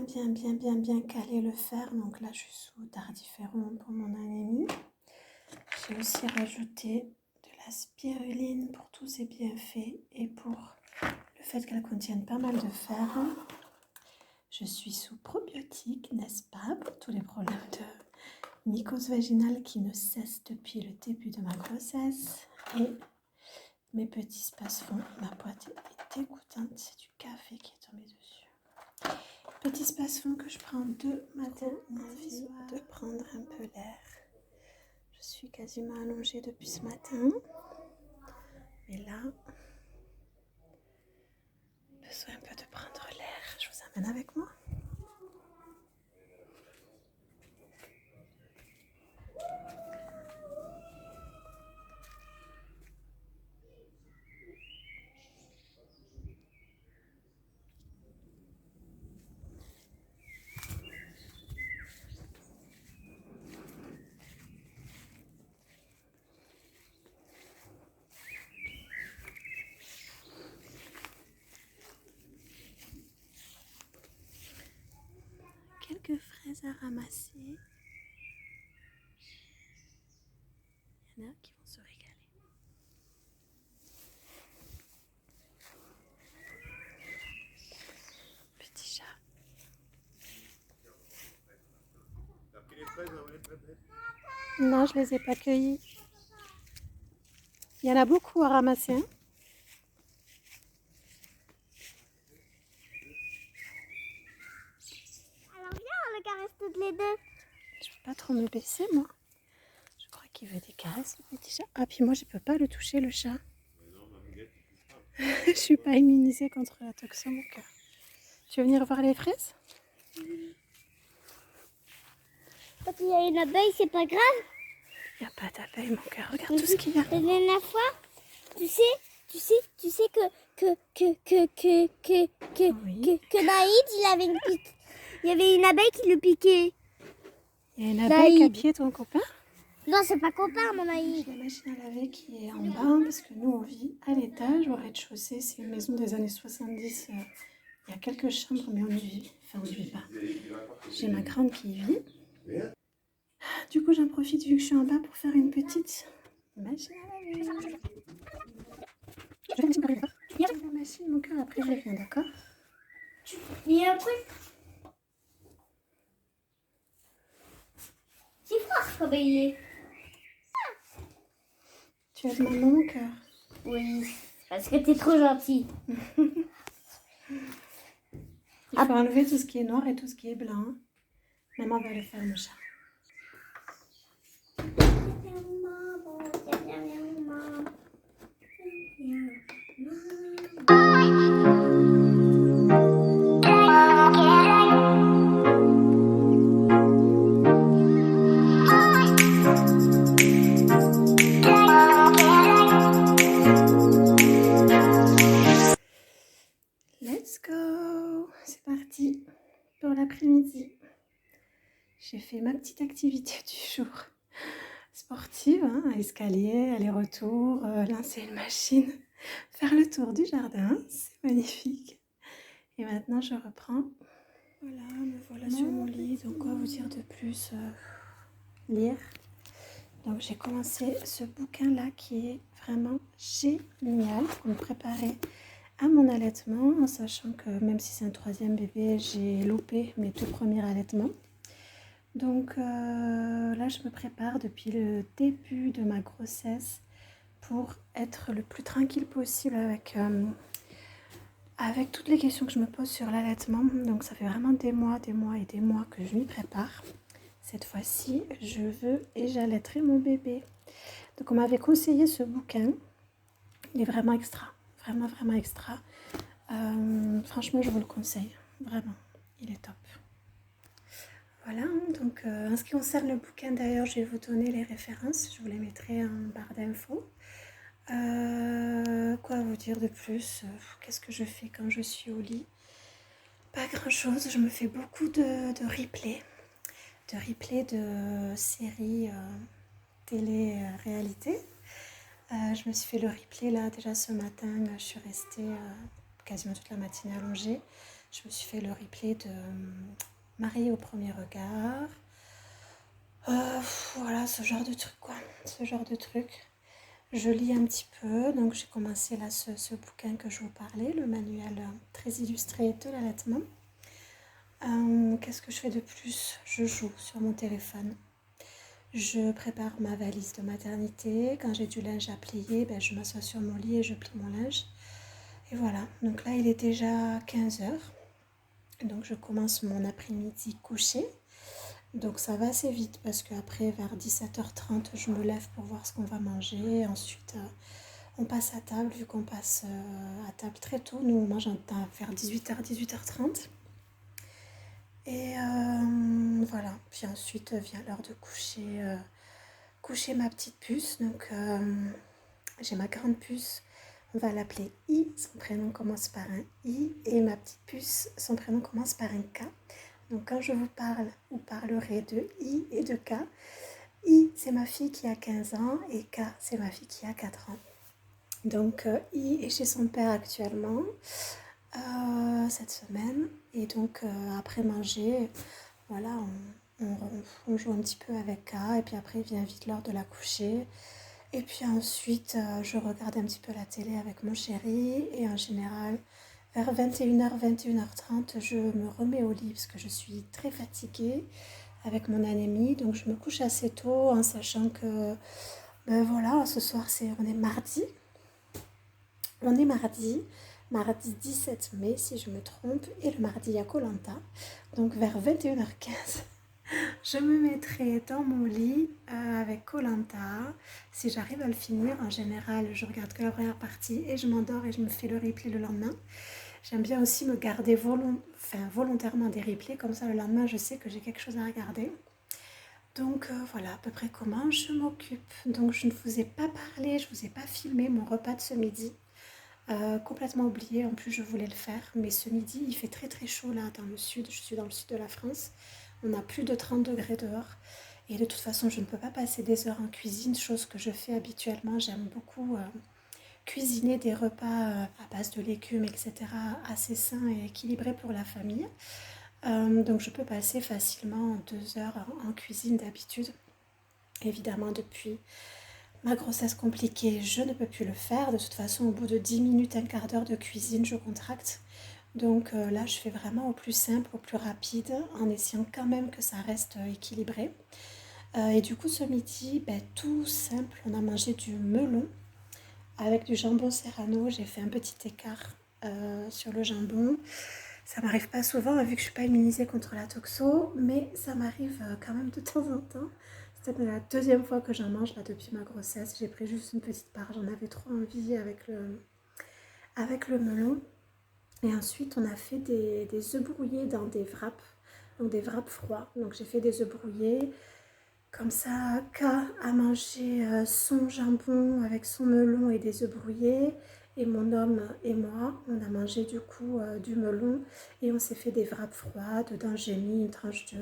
bien calé le fer. Donc là, je suis sous tardiféron pour mon anémie. J'ai aussi rajouté de la spiruline pour tous ses bienfaits et pour le fait qu'elle contienne pas mal de fer. Je suis sous probiotiques, n'est-ce pas, pour tous les problèmes de mycose vaginale qui ne cessent depuis le début de ma grossesse. Et mes petits space-fonds. Ma boîte est dégoûtante, c'est du café qui est tombé dessus. Petit space-fond que je prends de matin, envie de prendre un peu l'air. Je suis quasiment allongée depuis ce matin. Et là, besoin un peu de prendre l'air. Je vous amène avec moi. Quelques fraises à ramasser. Il y en a qui vont se régaler. Petit chat. Non, je les ai pas cueillis. Il y en a beaucoup à ramasser. Hein. Alors viens, on le caresse toutes les deux. Je peux pas trop me baisser, moi. Je crois qu'il veut des caresses, le petit chat. Ah, puis moi, je peux pas le toucher, le chat. Je suis pas immunisée contre la toxo, mon cœur. Tu veux venir voir les fraises? Quand il y a une abeille, c'est pas grave. Il n'y a pas d'abeille, mon cœur. Regarde tout ce qu'il y a. La dernière fois, tu sais que Naïd, il y avait une abeille qui le piquait. Il y a une abeille qui a piqué ton copain? Non, c'est pas copain, mon Naïd. La machine à laver qui est en bas, parce que nous, on vit à l'étage, au rez-de-chaussée. C'est une maison des années 70. Il y a quelques chambres, mais on ne vit. Enfin, on ne vit pas. J'ai ma grande qui y vit. Du coup, j'en profite vu que je suis en bas pour faire une petite machine à laver. Je vais faire la machine, mon cœur, après je reviens, d'accord? Il y a un truc. C'est fort comme il est. Tu as de maman, mon cœur? Oui, parce que t'es trop gentil. Il faut enlever tout ce qui est noir et tout ce qui est blanc. Maman va le faire, mon chat. Let's go! C'est parti pour l'après-midi. J'ai fait ma petite activité du jour sportive, hein, escalier, aller-retour, lancer une machine, faire le tour du jardin, c'est magnifique. Et maintenant je reprends. Voilà, me voilà sur mon lit, donc quoi vous dire de plus? Lire. Donc j'ai commencé ce bouquin-là qui est vraiment génial pour me préparer à mon allaitement, en sachant que même si c'est un 3e bébé, j'ai loupé mes tout premiers allaitements. Donc là, je me prépare depuis le début de ma grossesse pour être le plus tranquille possible avec toutes les questions que je me pose sur l'allaitement. Donc ça fait vraiment des mois que je m'y prépare. Cette fois-ci, je veux et j'allaiterai mon bébé. Donc on m'avait conseillé ce bouquin. Il est vraiment extra, vraiment extra. Franchement, je vous le conseille, vraiment, il est top. Voilà, donc en ce qui concerne le bouquin d'ailleurs, je vais vous donner les références, je vous les mettrai en barre d'infos. Quoi vous dire de plus? Qu'est-ce que je fais quand je suis au lit? Pas grand chose, je me fais beaucoup de replays de séries télé-réalité. Je me suis fait le replay là déjà ce matin, je suis restée quasiment toute la matinée allongée. Je me suis fait le replay de Mariée au premier regard. Voilà, ce genre de truc quoi, ce genre de truc. Je lis un petit peu, donc j'ai commencé là ce bouquin que je vous parlais, le manuel très illustré de l'allaitement. Qu'est-ce que je fais de plus? Je joue sur mon téléphone. Je prépare ma valise de maternité. Quand j'ai du linge à plier, ben, je m'assois sur mon lit et je plie mon linge. Et voilà, donc là il est déjà 15 heures. Donc je commence mon après-midi couché. Donc ça va assez vite parce qu'après vers 17h30 je me lève pour voir ce qu'on va manger. Ensuite on passe à table vu qu'on passe à table très tôt. Nous on mange vers 18h, 18h30. Et voilà, puis ensuite vient l'heure de coucher ma petite puce. Donc j'ai ma grande puce, on va l'appeler I, son prénom commence par un I, et ma petite puce, son prénom commence par un K. Donc quand je vous parle ou parlerai de I et de K, I c'est ma fille qui a 15 ans et K c'est ma fille qui a 4 ans. Donc I est chez son père actuellement cette semaine et donc après manger, voilà, on joue un petit peu avec K et puis après vient vite l'heure de la coucher. Et puis ensuite, je regarde un petit peu la télé avec mon chéri et en général, vers 21h, 21h30, je me remets au lit parce que je suis très fatiguée avec mon anémie. Donc je me couche assez tôt en sachant que, ben voilà, ce soir on est mardi. On est mardi 17 mai si je me trompe, et le mardi il y a koh Lanta. Donc vers 21h15. Je me mettrai dans mon lit avec koh Lanta. Si j'arrive à le finir, en général, je regarde que la première partie et je m'endors et je me fais le replay le lendemain. J'aime bien aussi me garder volontairement des replays, comme ça le lendemain, je sais que j'ai quelque chose à regarder. Donc voilà à peu près comment je m'occupe. Donc je ne vous ai pas parlé, je ne vous ai pas filmé mon repas de ce midi. Complètement oublié, en plus je voulais le faire, mais ce midi il fait très très chaud là dans le sud, je suis dans le sud de la France, on a plus de 30 degrés dehors et de toute façon je ne peux pas passer des heures en cuisine, chose que je fais habituellement. J'aime beaucoup cuisiner des repas à base de légumes etc, assez sains et équilibrés pour la famille. Donc je peux passer facilement 2 heures en cuisine d'habitude. Évidemment depuis ma grossesse compliquée, je ne peux plus le faire. De toute façon, au bout de 10 minutes, un quart d'heure de cuisine, je contracte. Donc là, je fais vraiment au plus simple, au plus rapide, en essayant quand même que ça reste équilibré. Et du coup, ce midi, tout simple, on a mangé du melon avec du jambon serrano. J'ai fait un petit écart sur le jambon. Ça m'arrive pas souvent, vu que je suis pas immunisée contre la toxo, mais ça m'arrive quand même de temps en temps. C'est la deuxième fois que j'en mange là depuis ma grossesse. J'ai pris juste une petite part, j'en avais trop envie avec le melon. Et ensuite, on a fait des œufs brouillés dans des wraps, donc des wraps froids. Donc j'ai fait des œufs brouillés. Comme ça, K a mangé son jambon avec son melon et des œufs brouillés. Et mon homme et moi, on a mangé du coup du melon et on s'est fait des wraps froids. Dedans, j'ai mis une tranche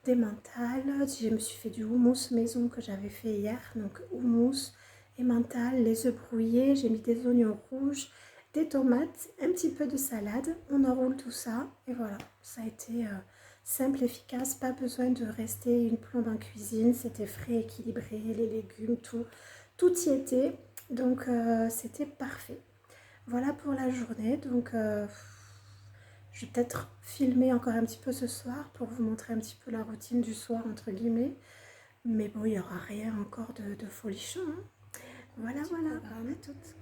d'emmental. Je me suis fait du houmous maison que j'avais fait hier. Donc houmous, emmental, les œufs brouillés. J'ai mis des oignons rouges, des tomates, un petit peu de salade. On enroule tout ça et voilà, ça a été simple, efficace. Pas besoin de rester une plombe en cuisine. C'était frais, équilibré, les légumes, tout y était. Donc c'était parfait. Voilà pour la journée. Donc je vais peut-être filmer encore un petit peu ce soir pour vous montrer un petit peu la routine du soir entre guillemets. Mais bon, il n'y aura rien encore de folichon. Hein. Voilà, voilà. À toutes.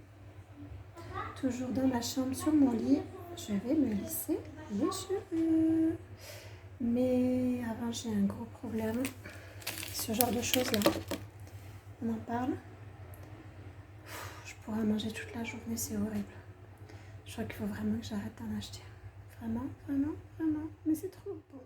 Toujours dans ma chambre sur mon lit, je vais me lisser les cheveux. Mais avant, j'ai un gros problème. Ce genre de choses là, on en parle. Je pourrais manger toute la journée, c'est horrible. Je crois qu'il faut vraiment que j'arrête d'en acheter. Vraiment, vraiment, vraiment. Mais c'est trop bon.